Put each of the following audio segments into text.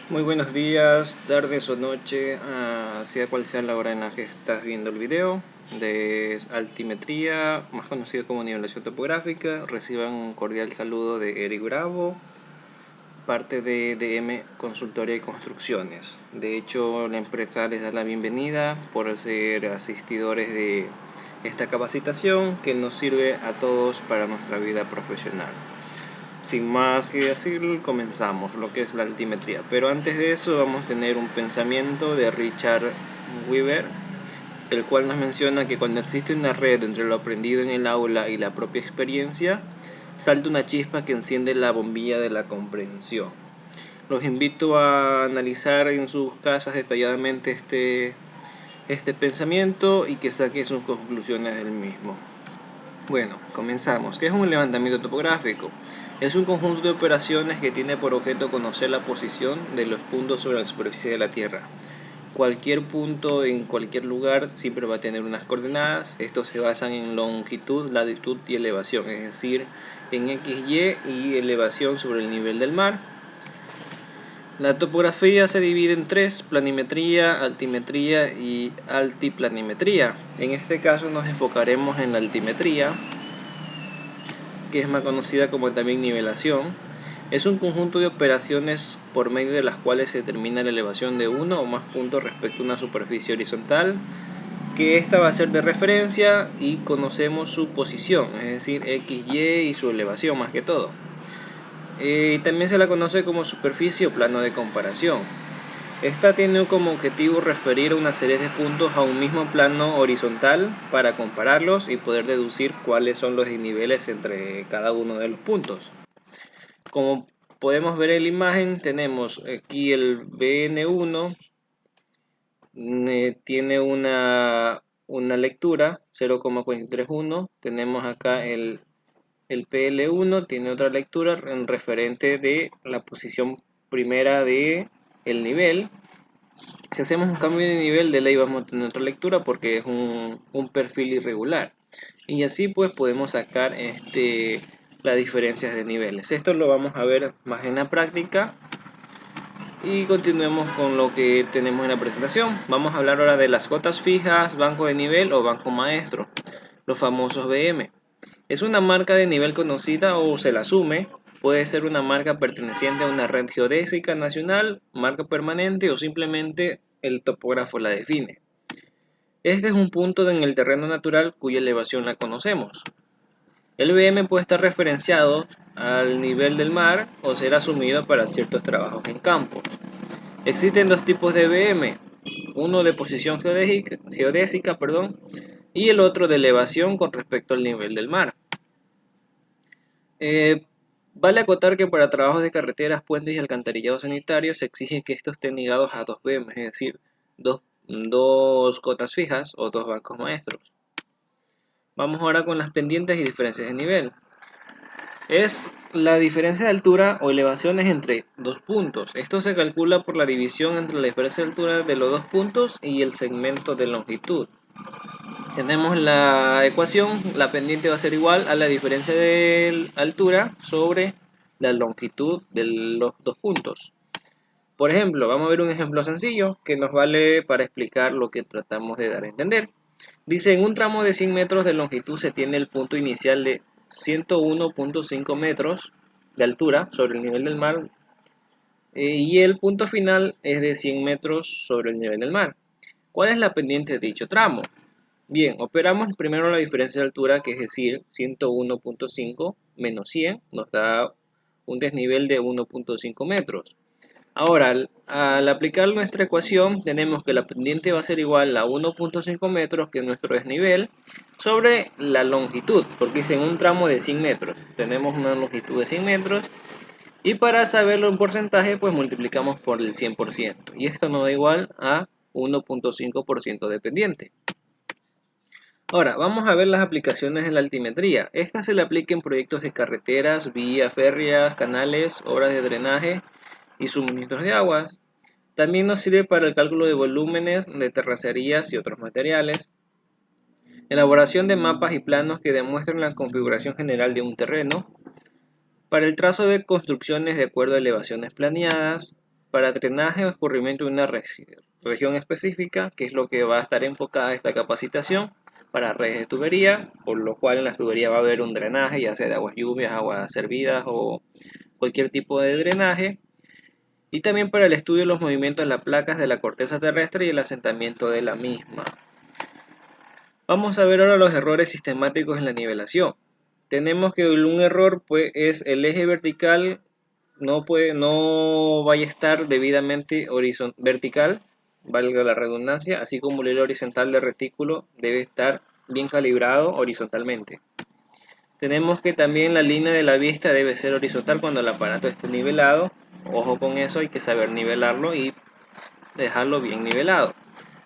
Muy buenos días, tardes o noche, sea cual sea la hora en la que estás viendo el video de altimetría, más conocido como nivelación topográfica. Reciban un cordial saludo de Eric Bravo, parte de DM Consultoría y Construcciones. De hecho, la empresa les da la bienvenida por ser asistidores de esta capacitación que nos sirve a todos para nuestra vida profesional. Sin más que decir, comenzamos lo que es la altimetría. Pero antes de eso vamos a tener un pensamiento de Richard Weaver, el cual nos menciona que cuando existe una red entre lo aprendido en el aula y la propia experiencia, salta una chispa que enciende la bombilla de la comprensión. Los invito a analizar en sus casas detalladamente este pensamiento y que saquen sus conclusiones del mismo. Bueno, comenzamos. ¿Qué es un levantamiento topográfico? Es un conjunto de operaciones que tiene por objeto conocer la posición de los puntos sobre la superficie de la Tierra. Cualquier punto en cualquier lugar siempre va a tener unas coordenadas. Estos se basan en longitud, latitud y elevación, es decir, en XY y elevación sobre el nivel del mar. La topografía se divide en tres: planimetría, altimetría y altiplanimetría. En este caso nos enfocaremos en la altimetría, que es más conocida como también nivelación. Es un conjunto de operaciones por medio de las cuales se determina la elevación de uno o más puntos respecto a una superficie horizontal, que esta va a ser de referencia y conocemos su posición, es decir, X, Y y su elevación más que todo. También se la conoce como superficie o plano de comparación. Esta tiene como objetivo referir una serie de puntos a un mismo plano horizontal para compararlos y poder deducir cuáles son los desniveles entre cada uno de los puntos. Como podemos ver en la imagen, tenemos aquí el BN1, tiene una lectura 0,431. Tenemos acá el PL1, tiene otra lectura en referente de la posición primera de el nivel. Si hacemos un cambio de nivel, de ley vamos a tener otra lectura porque es un perfil irregular. Y así pues podemos sacar las diferencias de niveles. Esto lo vamos a ver más en la práctica. Y continuemos con lo que tenemos en la presentación. Vamos a hablar ahora de las cotas fijas, banco de nivel o banco maestro, los famosos BM. Es una marca de nivel conocida o se la asume. Puede ser una marca perteneciente a una red geodésica nacional, marca permanente o simplemente el topógrafo la define. Este es un punto en el terreno natural cuya elevación la conocemos. El BM puede estar referenciado al nivel del mar o ser asumido para ciertos trabajos en campo. Existen dos tipos de BM, uno de posición geodésica, y el otro de elevación con respecto al nivel del mar. Vale acotar que para trabajos de carreteras, puentes y alcantarillado sanitario se exige que estos estén ligados a dos BM, es decir, dos cotas fijas o dos bancos maestros. Vamos ahora con las pendientes y diferencias de nivel. Es la diferencia de altura o elevaciones entre dos puntos. Esto se calcula por la división entre la diferencia de altura de los dos puntos y el segmento de longitud. Tenemos la ecuación, la pendiente va a ser igual a la diferencia de altura sobre la longitud de los dos puntos. Por ejemplo, vamos a ver un ejemplo sencillo que nos vale para explicar lo que tratamos de dar a entender. Dice, en un tramo de 100 metros de longitud se tiene el punto inicial de 101.5 metros de altura sobre el nivel del mar, y el punto final es de 100 metros sobre el nivel del mar. ¿Cuál es la pendiente de dicho tramo? Bien, operamos primero la diferencia de altura, que es decir, 101.5 menos 100 nos da un desnivel de 1.5 metros. Ahora, al aplicar nuestra ecuación, tenemos que la pendiente va a ser igual a 1.5 metros, que es nuestro desnivel, sobre la longitud, porque es en un tramo de 100 metros. Tenemos una longitud de 100 metros, y para saberlo en porcentaje, pues multiplicamos por el 100%, y esto nos da igual a 1.5% de pendiente. Ahora, vamos a ver las aplicaciones de la altimetría. Esta se le aplica en proyectos de carreteras, vías férreas, canales, obras de drenaje y suministros de aguas. También nos sirve para el cálculo de volúmenes de terracerías y otros materiales. Elaboración de mapas y planos que demuestran la configuración general de un terreno. Para el trazo de construcciones de acuerdo a elevaciones planeadas. para drenaje o escurrimiento de una región específica, que es lo que va a estar enfocada esta capacitación, para redes de tubería, por lo cual en las tuberías va a haber un drenaje, ya sea de aguas lluvias, aguas servidas o cualquier tipo de drenaje, y también para el estudio de los movimientos de las placas de la corteza terrestre y el asentamiento de la misma. Vamos a ver ahora los errores sistemáticos en la nivelación. Tenemos que un error pues, es el eje vertical no vaya a estar debidamente vertical, valga la redundancia, así como el hilo horizontal del retículo debe estar bien calibrado horizontalmente. Tenemos que también la línea de la vista debe ser horizontal cuando el aparato esté nivelado. Ojo con eso, hay que saber nivelarlo y dejarlo bien nivelado.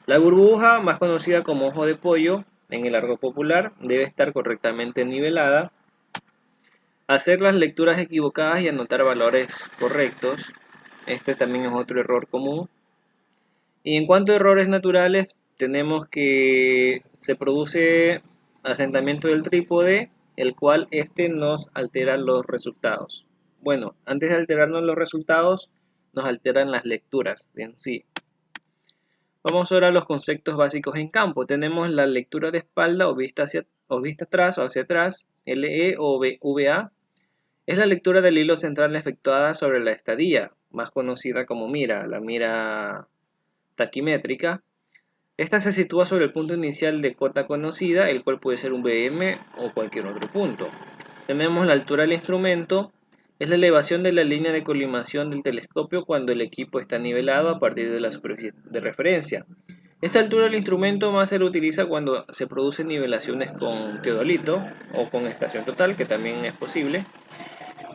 La burbuja, más conocida como ojo de pollo en el argot popular, debe estar correctamente nivelada. Hacer las lecturas equivocadas y anotar valores correctos. Este también es otro error común. Y en cuanto a errores naturales, tenemos que se produce asentamiento del trípode, el cual nos altera los resultados. Bueno, antes de alterarnos los resultados, nos alteran las lecturas en sí. Vamos ahora a los conceptos básicos en campo. Tenemos la lectura de espalda o vista atrás o hacia atrás, LE o VA. Es la lectura del hilo central efectuada sobre la estadía, más conocida como mira, la mira taquimétrica. Esta se sitúa sobre el punto inicial de cota conocida, el cual puede ser un BM o cualquier otro punto. Tenemos la altura del instrumento, es la elevación de la línea de colimación del telescopio cuando el equipo está nivelado a partir de la superficie de referencia. Esta altura del instrumento más se lo utiliza cuando se producen nivelaciones con teodolito o con estación total, que también es posible.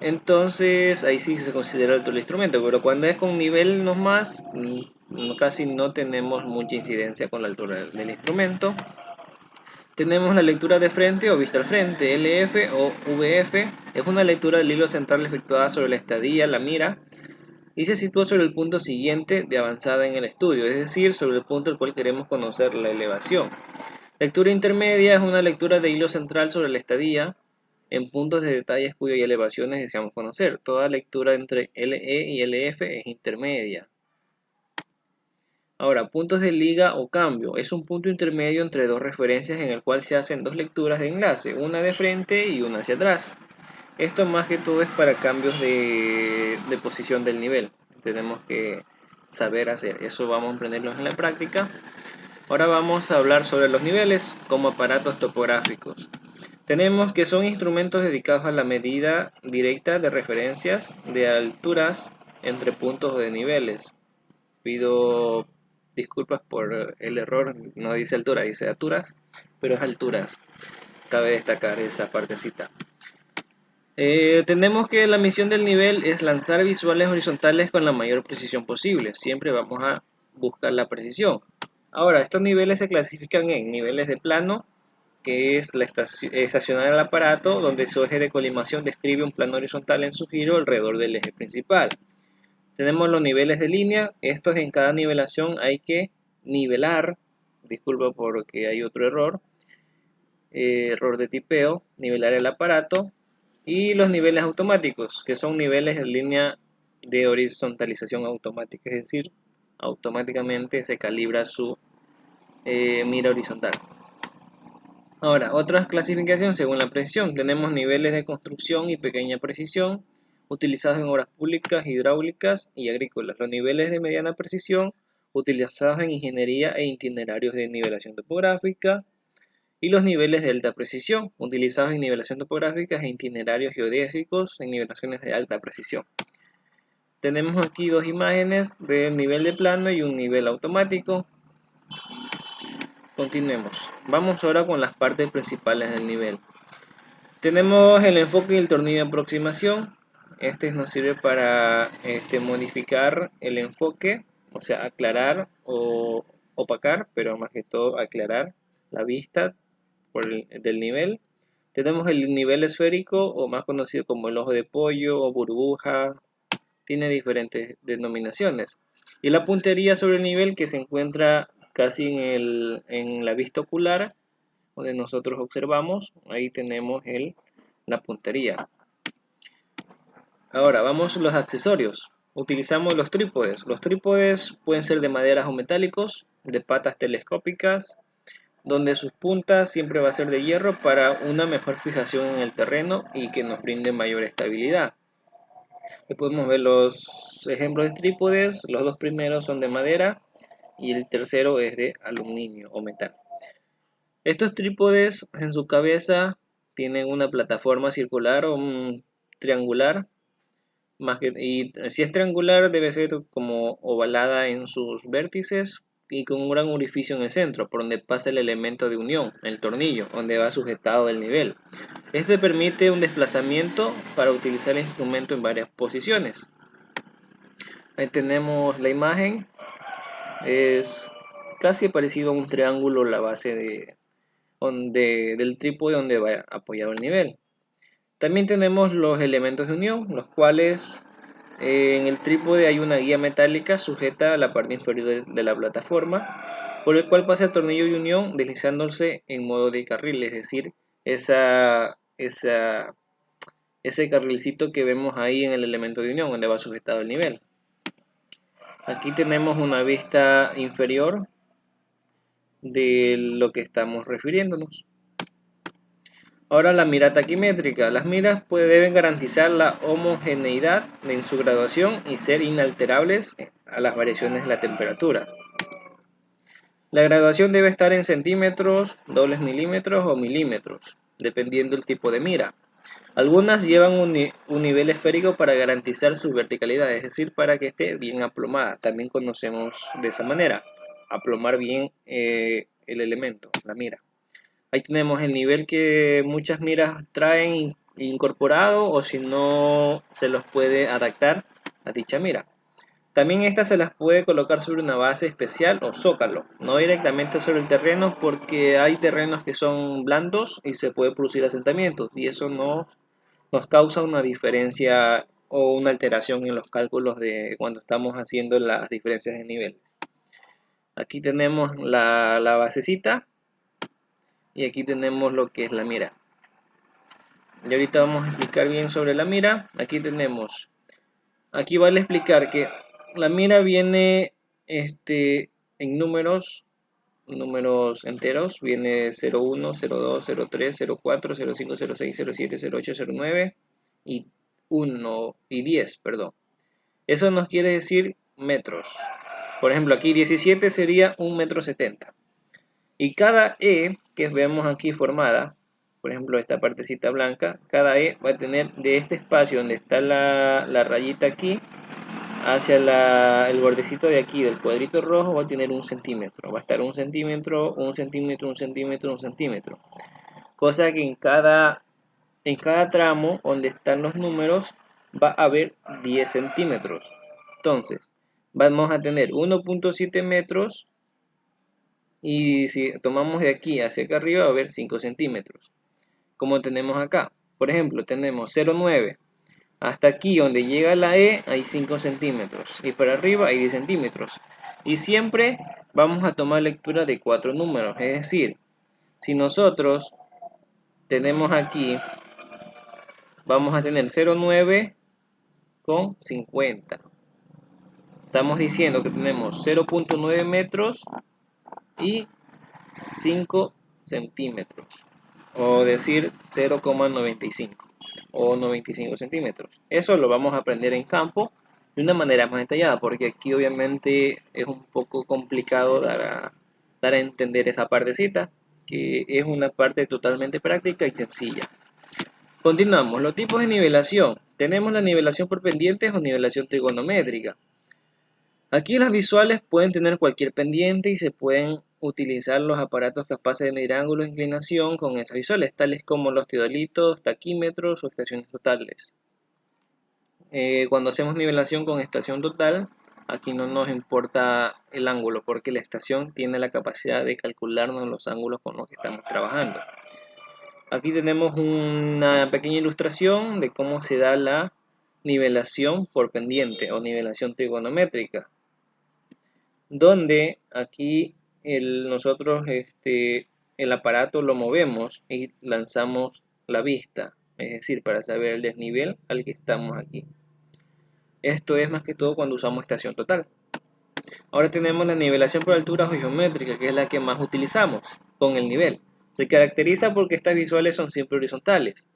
Entonces ahí sí se considera alto el instrumento, pero cuando es con nivel nomás, casi no tenemos mucha incidencia con la altura del instrumento. Tenemos la lectura de frente o vista al frente, LF o VF, es una lectura del hilo central efectuada sobre la estadía, la mira, y se sitúa sobre el punto siguiente de avanzada en el estudio, es decir, sobre el punto al cual queremos conocer la elevación. Lectura intermedia es una lectura de hilo central sobre la estadía, en puntos de detalles cuyas elevaciones deseamos conocer. Toda lectura entre LE y LF es intermedia. Ahora, puntos de liga o cambio. Es un punto intermedio entre dos referencias en el cual se hacen dos lecturas de enlace, una de frente y una hacia atrás. Esto más que todo es para cambios de posición del nivel. Tenemos que saber hacer. Eso vamos a aprenderlo en la práctica. Ahora vamos a hablar sobre los niveles como aparatos topográficos. Tenemos que son instrumentos dedicados a la medida directa de referencias de alturas entre puntos de niveles. Pido disculpas por el error, no dice altura, dice alturas, pero es alturas. Cabe destacar esa partecita. Tenemos que la misión del nivel es lanzar visuales horizontales con la mayor precisión posible. Siempre vamos a buscar la precisión. Ahora, estos niveles se clasifican en niveles de plano, que es estacionar el aparato, donde su eje de colimación describe un plano horizontal en su giro alrededor del eje principal. Tenemos los niveles de línea, estos en cada nivelación hay que nivelar, disculpa porque hay otro error, error de tipeo, nivelar el aparato, y los niveles automáticos, que son niveles en línea de horizontalización automática, es decir, automáticamente se calibra su mira horizontal. Ahora, otras clasificaciones según la precisión. Tenemos niveles de construcción y pequeña precisión utilizados en obras públicas, hidráulicas y agrícolas. Los niveles de mediana precisión utilizados en ingeniería e itinerarios de nivelación topográfica. Y los niveles de alta precisión utilizados en nivelación topográfica e itinerarios geodésicos en nivelaciones de alta precisión. Tenemos aquí dos imágenes del nivel de plano y un nivel automático. Continuemos. Vamos ahora con las partes principales del nivel. Tenemos el enfoque y el tornillo de aproximación. Este nos sirve para modificar el enfoque, o sea, aclarar o opacar, pero más que todo aclarar la vista del nivel. Tenemos el nivel esférico, o más conocido como el ojo de pollo o burbuja. Tiene diferentes denominaciones. Y la puntería sobre el nivel, que se encuentra casi en la vista ocular, donde nosotros observamos, ahí tenemos la puntería. Ahora vamos a los accesorios. Utilizamos los trípodes. Los trípodes pueden ser de maderas o metálicos, de patas telescópicas, donde sus puntas siempre va a ser de hierro para una mejor fijación en el terreno y que nos brinde mayor estabilidad. Aquí podemos ver los ejemplos de trípodes. Los dos primeros son de madera y el tercero es de aluminio o metal. Estos trípodes en su cabeza tienen una plataforma circular o triangular. Y si es triangular debe ser como ovalada en sus vértices y con un gran orificio en el centro, por donde pasa el elemento de unión, el tornillo, donde va sujetado el nivel. Este permite un desplazamiento para utilizar el instrumento en varias posiciones. Ahí tenemos la imagen, es casi parecido a un triángulo la base del trípode donde va apoyado el nivel. También tenemos los elementos de unión, los cuales en el trípode hay una guía metálica sujeta a la parte inferior de la plataforma, por el cual pasa el tornillo de unión deslizándose en modo de carril, es decir, ese carrilcito que vemos ahí en el elemento de unión donde va sujetado el nivel. Aquí tenemos una vista inferior de lo que estamos refiriéndonos. Ahora la mira taquimétrica. Las miras deben garantizar la homogeneidad en su graduación y ser inalterables a las variaciones de la temperatura. La graduación debe estar en centímetros, dobles milímetros o milímetros, dependiendo del tipo de mira. Algunas llevan un nivel esférico para garantizar su verticalidad, es decir, para que esté bien aplomada. También conocemos de esa manera, aplomar bien el elemento, la mira. Ahí tenemos el nivel que muchas miras traen incorporado o si no se los puede adaptar a dicha mira. También estas se las puede colocar sobre una base especial o zócalo, no directamente sobre el terreno porque hay terrenos que son blandos y se puede producir asentamientos y eso no nos causa una diferencia o una alteración en los cálculos de cuando estamos haciendo las diferencias de nivel. Aquí tenemos la basecita y aquí tenemos lo que es la mira. Y ahorita vamos a explicar bien sobre la mira. Aquí vale explicar que la mira viene en números enteros. Viene 01, 02, 03, 04, 05, 06, 07, 08, 09 y 1 y 10, perdón. Eso nos quiere decir metros. Por ejemplo, aquí 17 sería 1,70 m. Y cada E que vemos aquí formada, por ejemplo esta partecita blanca, cada E va a tener de este espacio donde está la rayita aquí, hacia el bordecito de aquí del cuadrito rojo va a tener 1 centímetro. Va a estar 1 centímetro, 1 centímetro, 1 centímetro, 1 centímetro. Cosa que en cada tramo donde están los números va a haber 10 centímetros. Entonces, vamos a tener 1,7 metros y si tomamos de aquí hacia acá arriba va a haber 5 centímetros. Como tenemos acá. Por ejemplo, tenemos 0,9. Hasta aquí donde llega la E hay 5 centímetros. Y para arriba hay 10 centímetros. Y siempre vamos a tomar lectura de 4 números. Es decir, si nosotros tenemos aquí, vamos a tener 0,9 con 50. Estamos diciendo que tenemos 0,9 metros y 5 centímetros. O decir 0,95 o 95 centímetros. Eso lo vamos a aprender en campo de una manera más detallada, porque aquí obviamente es un poco complicado dar a entender esa partecita, que es una parte totalmente práctica y sencilla. Continuamos, los tipos de nivelación. Tenemos la nivelación por pendientes o nivelación trigonométrica. Aquí las visuales pueden tener cualquier pendiente y se pueden utilizar los aparatos capaces de medir ángulos de inclinación con esas visuales, tales como los teodolitos, taquímetros o estaciones totales. Cuando hacemos nivelación con estación total, aquí no nos importa el ángulo porque la estación tiene la capacidad de calcularnos los ángulos con los que estamos trabajando. Aquí tenemos una pequeña ilustración de cómo se da la nivelación por pendiente o nivelación trigonométrica, donde aquí nosotros el aparato lo movemos y lanzamos la vista, es decir, para saber el desnivel al que estamos aquí. Esto es más que todo cuando usamos estación total. Ahora tenemos la nivelación por altura geométrica, que es la que más utilizamos con el nivel. Se caracteriza porque estas visuales son siempre horizontales.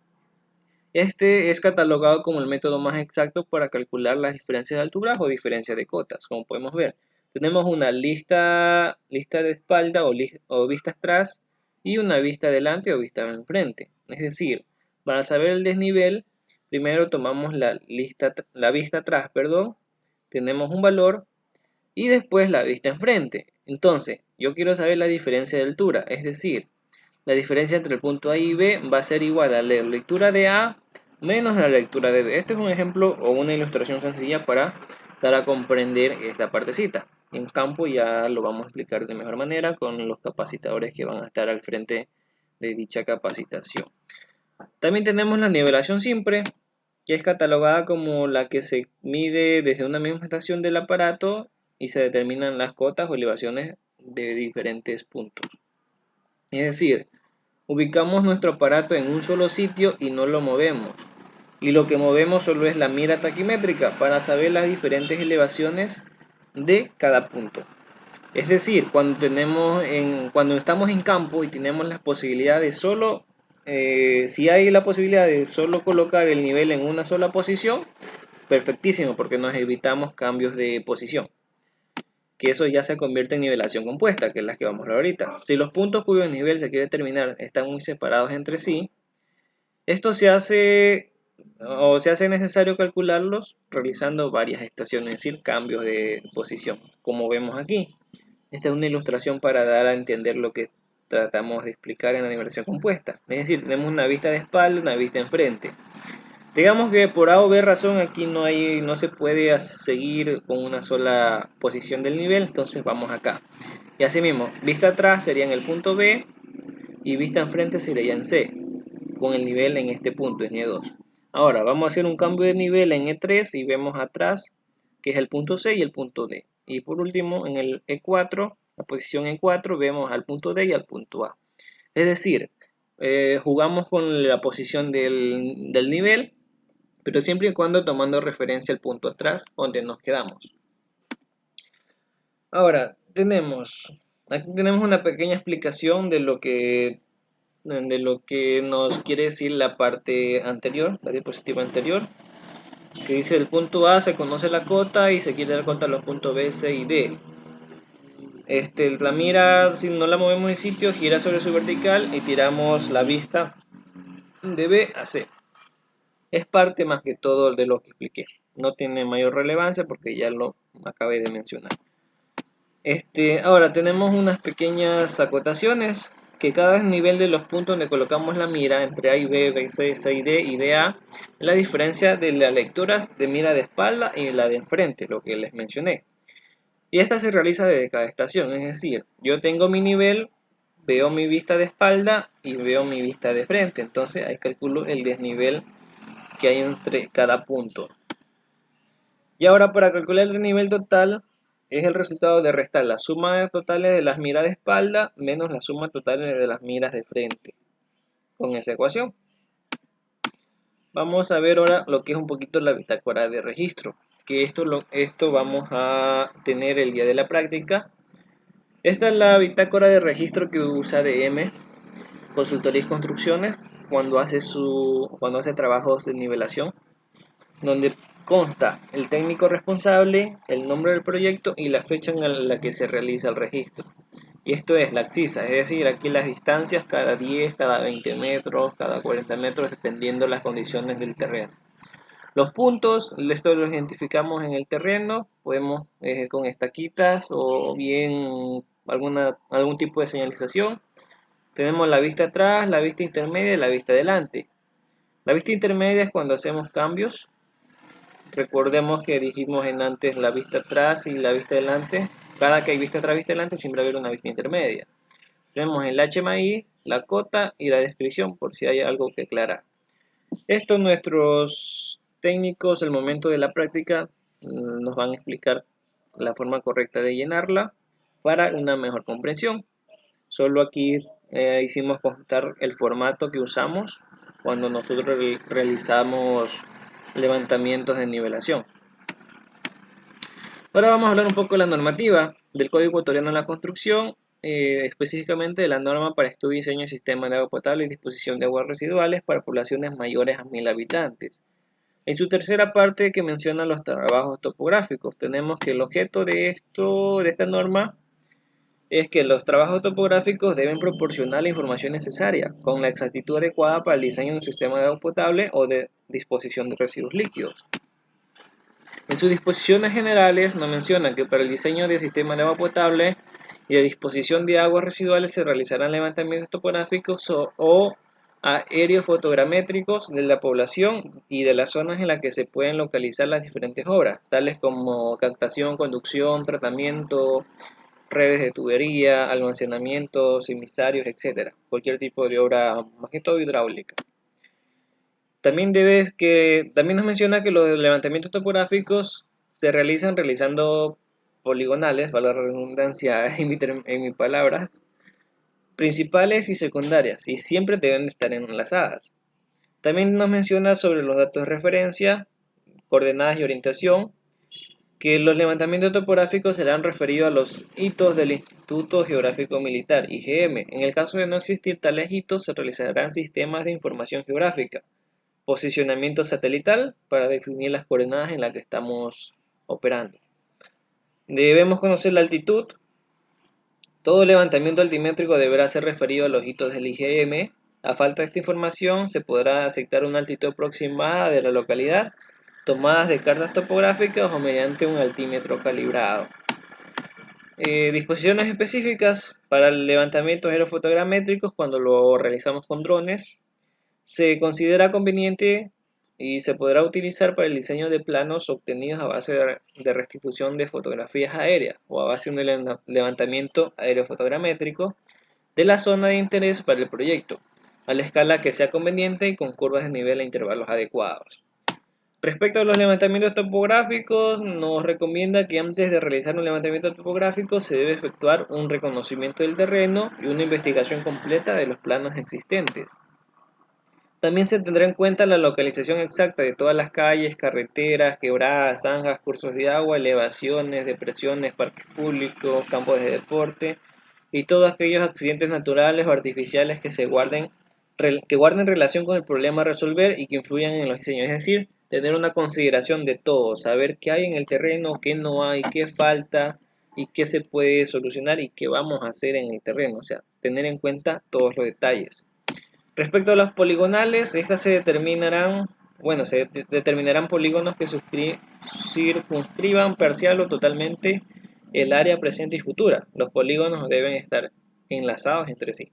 Este es catalogado como el método más exacto para calcular las diferencias de alturas o diferencias de cotas, como podemos ver. Tenemos una lista de espalda o vista atrás y una vista delante o vista enfrente. Es decir, para saber el desnivel, primero tomamos la vista atrás, tenemos un valor y después la vista enfrente. Entonces, yo quiero saber la diferencia de altura, es decir, la diferencia entre el punto A y B va a ser igual a la lectura de A menos la lectura de B. Este es un ejemplo o una ilustración sencilla para dar a comprender esta partecita. En campo ya lo vamos a explicar de mejor manera con los capacitadores que van a estar al frente de dicha capacitación. También tenemos la nivelación simple, que es catalogada como la que se mide desde una misma estación del aparato y se determinan las cotas o elevaciones de diferentes puntos. Es decir, ubicamos nuestro aparato en un solo sitio y no lo movemos. Y lo que movemos solo es la mira taquimétrica para saber las diferentes elevaciones de cada punto. Es decir, cuando estamos en campo y tenemos la posibilidad de si hay la posibilidad de solo colocar el nivel en una sola posición, perfectísimo, porque nos evitamos cambios de posición. Que eso ya se convierte en nivelación compuesta, que es la que vamos a ver ahorita. Si los puntos cuyo nivel se quiere determinar están muy separados entre sí, esto se hace necesario calcularlos realizando varias estaciones, es decir, cambios de posición, como vemos aquí. Esta es una ilustración para dar a entender lo que tratamos de explicar en la nivelación compuesta. Es decir, tenemos una vista de espalda, una vista enfrente. Digamos que por A o B razón aquí no se puede seguir con una sola posición del nivel, entonces vamos acá. Y así mismo, vista atrás sería en el punto B y vista enfrente sería en C, con el nivel en este punto, en E2. Ahora vamos a hacer un cambio de nivel en E3 y vemos atrás que es el punto C y el punto D. Y por último, en el E4, la posición E4, vemos al punto D y al punto A. Es decir, jugamos con la posición del nivel, pero siempre y cuando tomando referencia al punto atrás donde nos quedamos. Ahora, aquí tenemos una pequeña explicación de lo que nos quiere decir la parte anterior, la diapositiva anterior, que dice el punto A se conoce la cota y se quiere dar cuenta de los puntos B, C y D. La mira, si no la movemos en sitio, gira sobre su vertical y tiramos la vista de B a C. Es parte más que todo de lo que expliqué. No tiene mayor relevancia porque ya lo acabé de mencionar. Ahora tenemos unas pequeñas acotaciones que cada nivel de los puntos donde colocamos la mira entre A y B, B, C, C y D y D, A, es la diferencia de las lecturas de mira de espalda y la de enfrente, lo que les mencioné. Y esta se realiza desde cada estación, es decir, yo tengo mi nivel, veo mi vista de espalda y veo mi vista de frente, entonces ahí calculo el desnivel que hay entre cada punto. Y ahora para calcular el nivel total es el resultado de restar la suma de totales de las miras de espalda menos la suma total de las miras de frente. Con esa ecuación. Vamos a ver ahora lo que es un poquito la bitácora de registro. Que esto vamos a tener el día de la práctica. Esta es la bitácora de registro que usa DM, Consultoría y Construcciones, cuando hace trabajos de nivelación, donde consta el técnico responsable, el nombre del proyecto y la fecha en la que se realiza el registro. Y esto es la axisa, es decir, aquí las distancias cada 10, cada 20 metros, cada 40 metros, dependiendo las condiciones del terreno. Los puntos, esto los identificamos en el terreno, podemos con estaquitas o bien algún tipo de señalización. Tenemos la vista atrás, la vista intermedia y la vista adelante. La vista intermedia es cuando hacemos cambios. Recordemos que dijimos en antes la vista atrás y la vista adelante. Cada que hay vista atrás, vista adelante, siempre va a haber una vista intermedia. Tenemos el HMI, la cota y la descripción por si hay algo que aclarar. Esto nuestros técnicos al momento de la práctica nos van a explicar la forma correcta de llenarla para una mejor comprensión. Solo aquí hicimos constar el formato que usamos cuando nosotros realizamos levantamientos de nivelación. Ahora vamos a hablar un poco de la normativa del Código Ecuatoriano de la Construcción, específicamente de la norma para estudio y diseño de sistemas de agua potable y disposición de aguas residuales para poblaciones mayores a 1000 habitantes. En su tercera parte, que menciona los trabajos topográficos, tenemos que el objeto de esta norma es que los trabajos topográficos deben proporcionar la información necesaria con la exactitud adecuada para el diseño de un sistema de agua potable o de disposición de residuos líquidos. En sus disposiciones generales nos menciona que para el diseño de sistemas de agua potable y de disposición de aguas residuales se realizarán levantamientos topográficos o aerofotogramétricos de la población y de las zonas en las que se pueden localizar las diferentes obras, tales como captación, conducción, tratamiento, redes de tubería, almacenamientos, emisarios, etc. Cualquier tipo de obra, más que todo hidráulica. También nos menciona que los levantamientos topográficos se realizando poligonales, valga la redundancia en mi palabra, principales y secundarias, y siempre deben estar enlazadas. También nos menciona sobre los datos de referencia, coordenadas y orientación, que los levantamientos topográficos serán referidos a los hitos del Instituto Geográfico Militar, IGM. En el caso de no existir tales hitos, se realizarán sistemas de información geográfica, posicionamiento satelital para definir las coordenadas en las que estamos operando. Debemos conocer la altitud. Todo levantamiento altimétrico deberá ser referido a los hitos del IGM. A falta de esta información, se podrá aceptar una altitud aproximada de la localidad, tomadas de cartas topográficas o mediante un altímetro calibrado. Disposiciones específicas para levantamientos aerofotogramétricos cuando lo realizamos con drones. Se considera conveniente y se podrá utilizar para el diseño de planos obtenidos a base de restitución de fotografías aéreas o a base de un levantamiento aerofotogramétrico de la zona de interés para el proyecto, a la escala que sea conveniente y con curvas de nivel e intervalos adecuados. Respecto a los levantamientos topográficos, nos recomienda que antes de realizar un levantamiento topográfico se debe efectuar un reconocimiento del terreno y una investigación completa de los planos existentes. También se tendrá en cuenta la localización exacta de todas las calles, carreteras, quebradas, zanjas, cursos de agua, elevaciones, depresiones, parques públicos, campos de deporte y todos aquellos accidentes naturales o artificiales que guarden relación con el problema a resolver y que influyan en los diseños. Es decir, tener una consideración de todo, saber qué hay en el terreno, qué no hay, qué falta y qué se puede solucionar y qué vamos a hacer en el terreno. O sea, tener en cuenta todos los detalles. Respecto a los poligonales, estas se determinarán polígonos que circunscriban parcial o totalmente el área presente y futura. Los polígonos deben estar enlazados entre sí.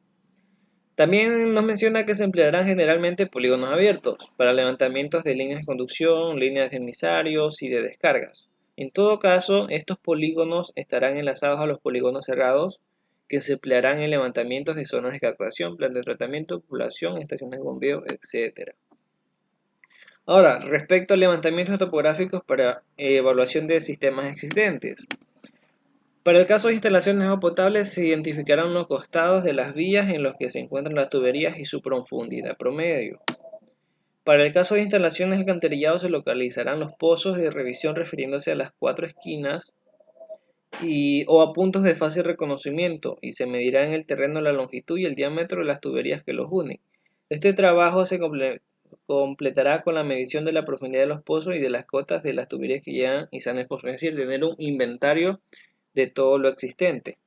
También nos menciona que se emplearán generalmente polígonos abiertos para levantamientos de líneas de conducción, líneas de emisarios y de descargas. En todo caso, estos polígonos estarán enlazados a los polígonos cerrados que se emplearán en levantamientos de zonas de captación, plan de tratamiento, población, estaciones de bombeo, etc. Ahora, respecto a levantamientos topográficos para evaluación de sistemas existentes. Para el caso de instalaciones de agua potable se identificarán los costados de las vías en los que se encuentran las tuberías y su profundidad promedio. Para el caso de instalaciones de alcantarillado se localizarán los pozos de revisión refiriéndose a las 4 esquinas o a puntos de fácil reconocimiento y se medirá en el terreno la longitud y el diámetro de las tuberías que los unen. Este trabajo se completará con la medición de la profundidad de los pozos y de las cotas de las tuberías que llegan y salen pozos, es decir, tener un inventario de todo lo existente.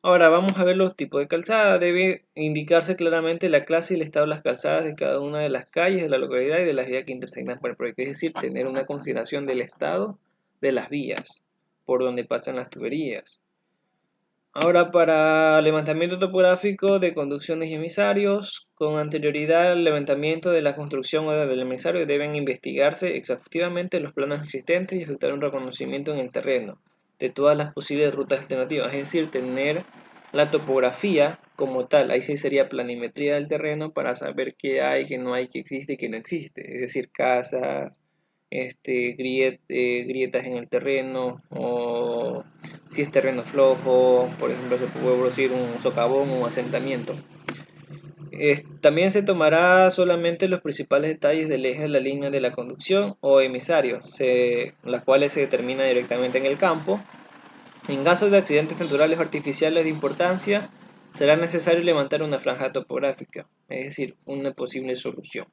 Ahora vamos a ver los tipos de calzada. Debe indicarse claramente la clase y el estado de las calzadas de cada una de las calles de la localidad y de las vías que intersectan por el proyecto, es decir, tener una consideración del estado de las vías por donde pasan las tuberías. Ahora, para levantamiento topográfico de conducciones y emisarios, con anterioridad al levantamiento de la construcción o del emisario deben investigarse exhaustivamente los planos existentes y efectuar un reconocimiento en el terreno de todas las posibles rutas alternativas, es decir, tener la topografía como tal. Ahí sí sería planimetría del terreno para saber qué hay, qué no hay, qué existe y qué no existe, es decir, casas, grietas en el terreno, o si es terreno flojo, por ejemplo, se puede producir un socavón o un asentamiento. También se tomará solamente los principales detalles del eje de la línea de la conducción o emisario, las cuales se determinan directamente en el campo. En caso de accidentes naturales o artificiales de importancia, será necesario levantar una franja topográfica, es decir, una posible solución.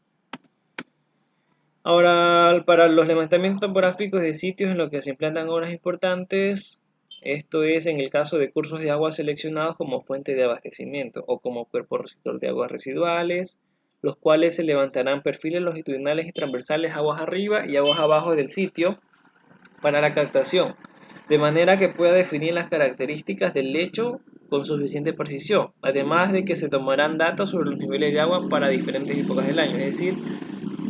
Ahora, para los levantamientos topográficos de sitios en los que se implantan obras importantes, esto es en el caso de cursos de agua seleccionados como fuente de abastecimiento o como cuerpo receptor de aguas residuales, los cuales se levantarán perfiles longitudinales y transversales aguas arriba y aguas abajo del sitio para la captación, de manera que pueda definir las características del lecho con suficiente precisión, además de que se tomarán datos sobre los niveles de agua para diferentes épocas del año, es decir,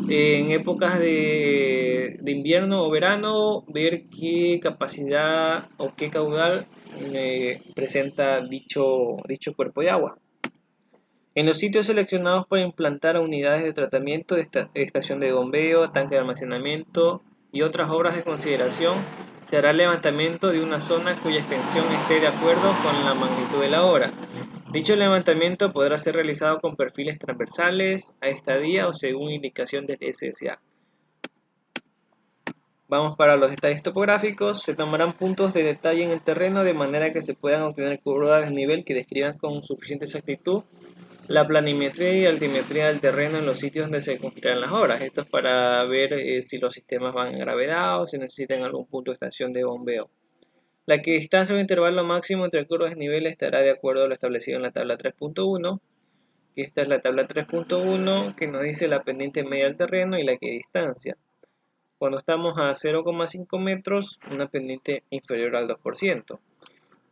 en épocas de invierno o verano, ver qué capacidad o qué caudal presenta dicho cuerpo de agua. En los sitios seleccionados para implantar unidades de tratamiento, estación de bombeo, tanque de almacenamiento y otras obras de consideración, se hará el levantamiento de una zona cuya extensión esté de acuerdo con la magnitud de la obra. Dicho levantamiento podrá ser realizado con perfiles transversales a estadía o según indicación del SSA. Vamos para los detalles topográficos. Se tomarán puntos de detalle en el terreno de manera que se puedan obtener curvas de nivel que describan con suficiente exactitud la planimetría y altimetría del terreno en los sitios donde se construirán las obras. Esto es para ver si los sistemas van en gravedad o si necesitan algún punto de estación de bombeo. La equidistancia o intervalo máximo entre curvas de nivel estará de acuerdo a lo establecido en la tabla 3.1. Esta es la tabla 3.1 que nos dice la pendiente media del terreno y la equidistancia. Cuando estamos a 0,5 metros, una pendiente inferior al 2%.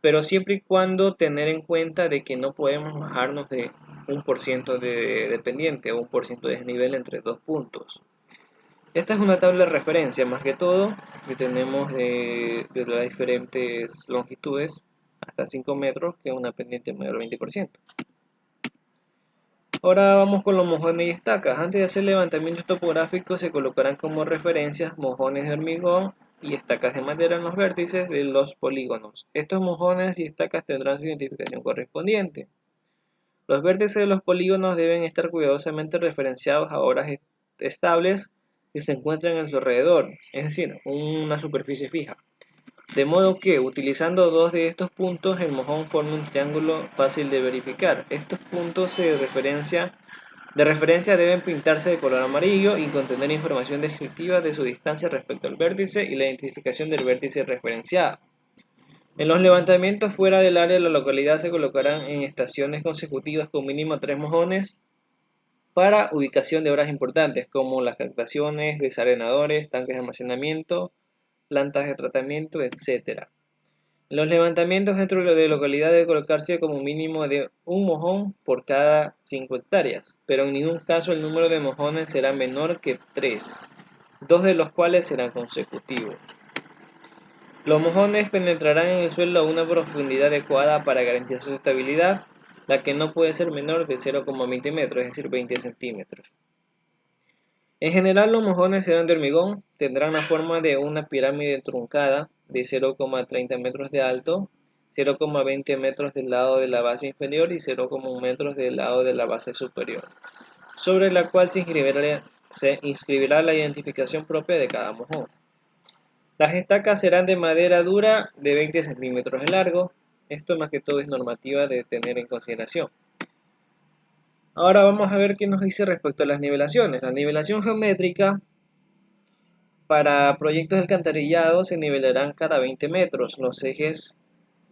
Pero siempre y cuando tener en cuenta de que no podemos bajarnos de 1% de pendiente o 1% de desnivel entre dos puntos. Esta es una tabla de referencia más que todo que tenemos de las diferentes longitudes hasta 5 metros, que es una pendiente mayor al 20%. Ahora vamos con los mojones y estacas. Antes de hacer levantamientos topográficos se colocarán como referencias mojones de hormigón y estacas de madera en los vértices de los polígonos. Estos mojones y estacas tendrán su identificación correspondiente. Los vértices de los polígonos deben estar cuidadosamente referenciados a horas estables que se encuentran en su alrededor, es decir, una superficie fija. De modo que, utilizando dos de estos puntos, el mojón forma un triángulo fácil de verificar. Estos puntos de referencia deben pintarse de color amarillo y contener información descriptiva de su distancia respecto al vértice y la identificación del vértice referenciado. En los levantamientos fuera del área de la localidad se colocarán en estaciones consecutivas con mínimo 3 mojones para ubicación de obras importantes como las captaciones, desarenadores, tanques de almacenamiento, plantas de tratamiento, etc. En los levantamientos dentro de la localidad debe colocarse como mínimo de un mojón por cada 5 hectáreas, pero en ningún caso el número de mojones será menor que 3, dos de los cuales serán consecutivos. Los mojones penetrarán en el suelo a una profundidad adecuada para garantizar su estabilidad, la que no puede ser menor de 0,20 metros, es decir, 20 centímetros. En general, los mojones serán de hormigón, tendrán la forma de una pirámide truncada de 0,30 metros de alto, 0,20 metros del lado de la base inferior y 0,1 metros del lado de la base superior, sobre la cual se inscribirá la identificación propia de cada mojón. Las estacas serán de madera dura de 20 centímetros de largo. Esto más que todo es normativa de tener en consideración. Ahora vamos a ver qué nos dice respecto a las nivelaciones. La nivelación geométrica para proyectos de alcantarillado se nivelarán cada 20 metros los ejes,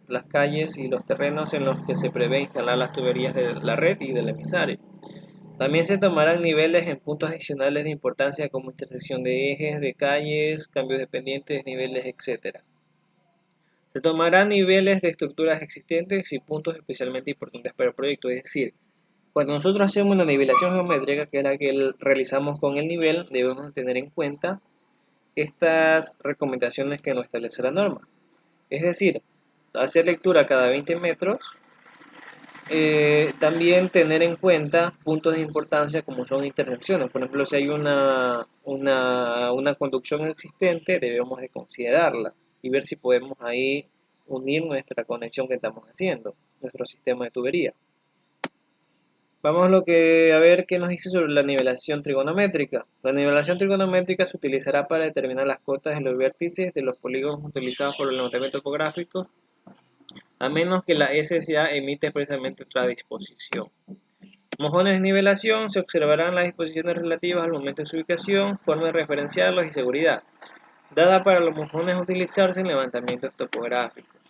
las calles y los terrenos en los que se prevé instalar las tuberías de la red y del emisario. También se tomarán niveles en puntos adicionales de importancia como intersección de ejes, de calles, cambios de pendientes, niveles, etc. Se tomarán niveles de estructuras existentes y puntos especialmente importantes para el proyecto, es decir, cuando nosotros hacemos una nivelación geométrica, que es la que realizamos con el nivel, debemos tener en cuenta estas recomendaciones que nos establece la norma. Es decir, hacer lectura cada 20 metros, también tener en cuenta puntos de importancia como son intersecciones. Por ejemplo, si hay una conducción existente, debemos de considerarla y ver si podemos ahí unir nuestra conexión que estamos haciendo, nuestro sistema de tubería. Vamos a ver qué nos dice sobre la nivelación trigonométrica. La nivelación trigonométrica se utilizará para determinar las cotas de los vértices de los polígonos utilizados por el levantamiento topográfico, a menos que la SSA emite expresamente otra disposición. Mojones de nivelación: se observarán las disposiciones relativas al momento de su ubicación, forma de referenciarlos y seguridad, dada para los mojones a utilizarse en levantamientos topográficos.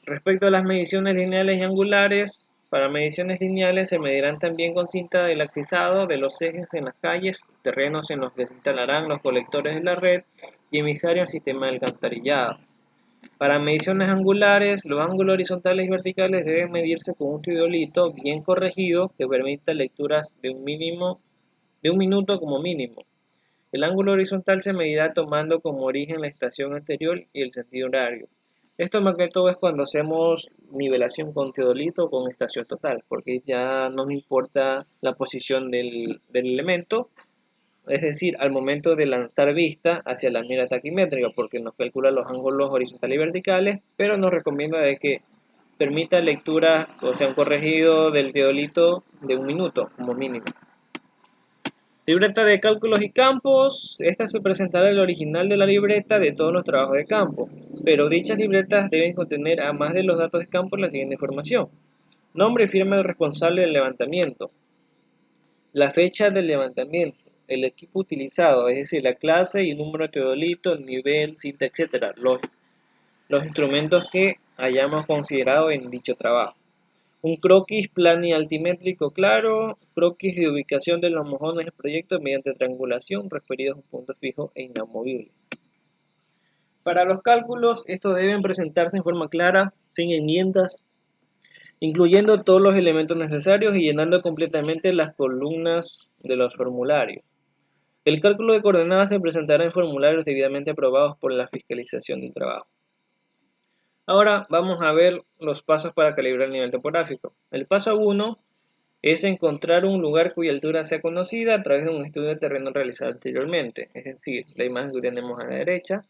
Respecto a las mediciones lineales y angulares, para mediciones lineales se medirán también con cinta de lactizado de los ejes en las calles, terrenos en los que se instalarán los colectores de la red y emisarios del sistema de alcantarillado. Para mediciones angulares, los ángulos horizontales y verticales deben medirse con un teodolito bien corregido que permita lecturas de un minuto como mínimo. El ángulo horizontal se medirá tomando como origen la estación anterior y el sentido horario. Esto más que todo es cuando hacemos nivelación con teodolito o con estación total, porque ya no me importa la posición del elemento, es decir, al momento de lanzar vista hacia la mira taquimétrica, porque nos calcula los ángulos horizontales y verticales, pero nos recomienda de que permita lectura, o sea, un corregido del teodolito de un minuto como mínimo. Libreta de cálculos y campos. Esta se presentará el original de la libreta de todos los trabajos de campo, pero dichas libretas deben contener, además de los datos de campo, la siguiente información: nombre y firma del responsable del levantamiento, la fecha del levantamiento, el equipo utilizado, es decir, la clase y el número de teodolito, el nivel, cinta, etc. Los instrumentos que hayamos considerado en dicho trabajo. Un croquis plano y altimétrico claro, croquis de ubicación de los mojones del proyecto mediante triangulación referidos a un punto fijo e inamovible. Para los cálculos, estos deben presentarse en forma clara, sin enmiendas, incluyendo todos los elementos necesarios y llenando completamente las columnas de los formularios. El cálculo de coordenadas se presentará en formularios debidamente aprobados por la fiscalización del trabajo. Ahora vamos a ver los pasos para calibrar el nivel topográfico. El paso 1 es encontrar un lugar cuya altura sea conocida a través de un estudio de terreno realizado anteriormente, es decir, la imagen que tenemos a la derecha.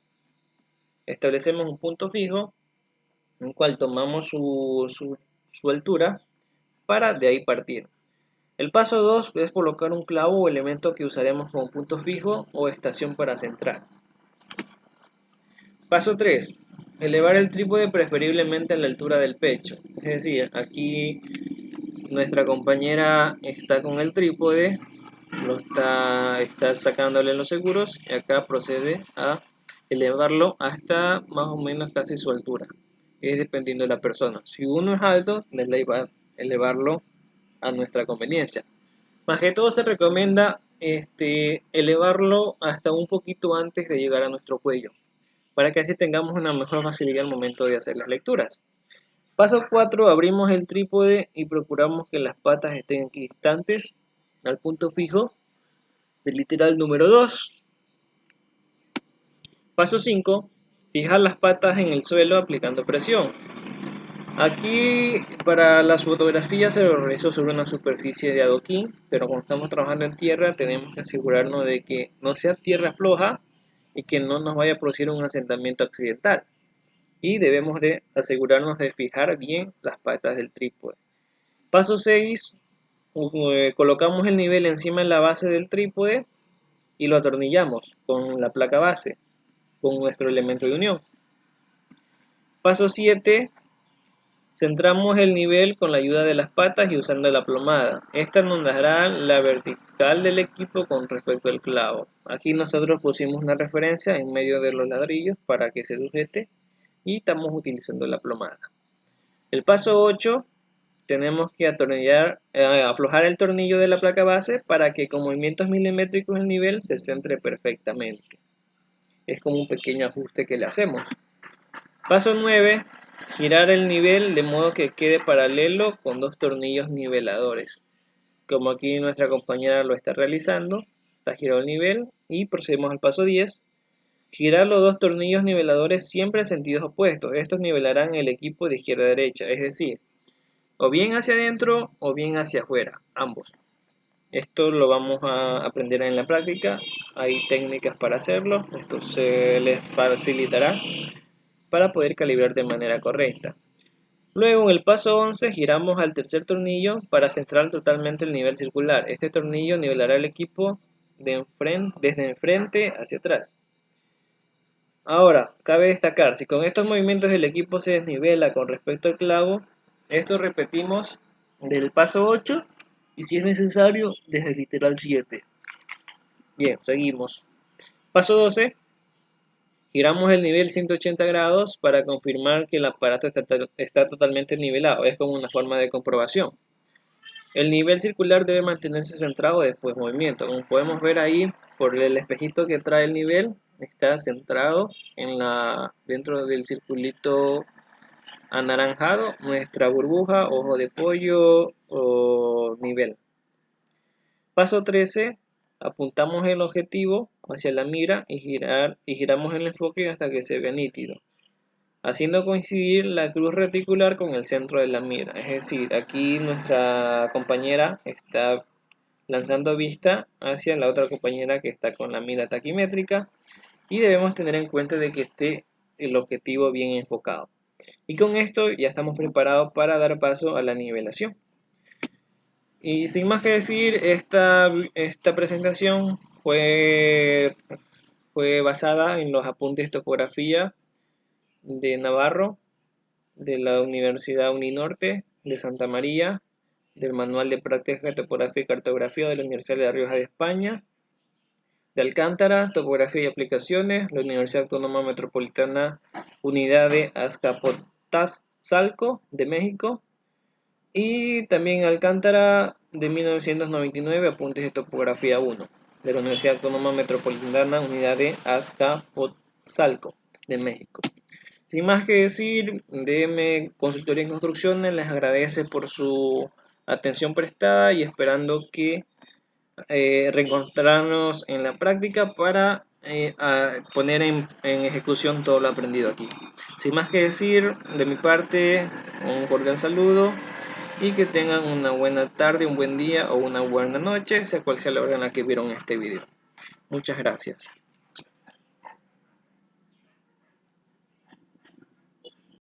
Establecemos un punto fijo, en el cual tomamos su altura para de ahí partir. El paso 2 es colocar un clavo o elemento que usaremos como punto fijo o estación para centrar. Paso 3. Elevar el trípode preferiblemente a la altura del pecho. Es decir, aquí nuestra compañera está con el trípode, está sacándole los seguros y acá procede a elevarlo hasta más o menos casi su altura. Es dependiendo de la persona. Si uno es alto, elevarlo a nuestra conveniencia. Más que todo se recomienda elevarlo hasta un poquito antes de llegar a nuestro cuello, para que así tengamos una mejor facilidad al momento de hacer las lecturas. Paso 4. Abrimos el trípode y procuramos que las patas estén equidistantes al punto fijo del literal número 2. Paso 5. Fijar las patas en el suelo aplicando presión. Aquí para las fotografías se lo realizo sobre una superficie de adoquín, pero cuando estamos trabajando en tierra tenemos que asegurarnos de que no sea tierra floja y que no nos vaya a producir un asentamiento accidental. Y debemos de asegurarnos de fijar bien las patas del trípode. Paso 6. Colocamos el nivel encima de la base del trípode y lo atornillamos con la placa base, con nuestro elemento de unión. Paso 7. Centramos el nivel con la ayuda de las patas y usando la plomada. Esta nos dará la vertical del equipo con respecto al clavo. Aquí nosotros pusimos una referencia en medio de los ladrillos para que se sujete y estamos utilizando la plomada. El paso 8. Tenemos que aflojar el tornillo de la placa base para que con movimientos milimétricos el nivel se centre perfectamente. Es como un pequeño ajuste que le hacemos. Paso 9. Girar el nivel de modo que quede paralelo con dos tornillos niveladores. Como aquí nuestra compañera lo está realizando, está girado el nivel y procedemos al paso 10. Girar los dos tornillos niveladores siempre en sentidos opuestos. Estos nivelarán el equipo de izquierda a derecha, es decir, o bien hacia adentro o bien hacia afuera, ambos. Esto lo vamos a aprender en la práctica, hay técnicas para hacerlo, esto se les facilitará para poder calibrar de manera correcta. Luego, en el paso 11, giramos al tercer tornillo para centrar totalmente el nivel circular. Este tornillo nivelará el equipo desde enfrente hacia atrás. Ahora, cabe destacar, si con estos movimientos el equipo se desnivela con respecto al clavo, esto repetimos del paso 8 y si es necesario, desde el literal 7. Bien, seguimos. Paso 12. Giramos el nivel 180 grados para confirmar que el aparato está totalmente nivelado. Es como una forma de comprobación. El nivel circular debe mantenerse centrado después del movimiento. Como podemos ver ahí, por el espejito que trae el nivel, está centrado dentro del circulito anaranjado, nuestra burbuja, ojo de pollo o nivel. Paso 13. Apuntamos el objetivo hacia la mira y giramos el enfoque hasta que se vea nítido, haciendo coincidir la cruz reticular con el centro de la mira. Es decir, aquí nuestra compañera está lanzando vista hacia la otra compañera que está con la mira taquimétrica y debemos tener en cuenta de que esté el objetivo bien enfocado. Y con esto ya estamos preparados para dar paso a la nivelación. Y sin más que decir, esta presentación fue basada en los apuntes de topografía de Navarro, de la Universidad Uninorte de Santa María, del Manual de Práctica de Topografía y Cartografía de la Universidad de La Rioja de España, de Alcántara, Topografía y Aplicaciones, la Universidad Autónoma Metropolitana Unidad de Azcapotzalco de México, y también Alcántara de 1999, Apuntes de Topografía 1, de la Universidad Autónoma Metropolitana Unidad de Azcapotzalco de México. Sin más que decir, DM Consultoría en Construcciones les agradece por su atención prestada y esperando que reencontrarnos en la práctica para poner en ejecución todo lo aprendido aquí. Sin más que decir, de mi parte, un cordial saludo y que tengan una buena tarde, un buen día o una buena noche, sea cual sea la hora en la que vieron este video. Muchas gracias.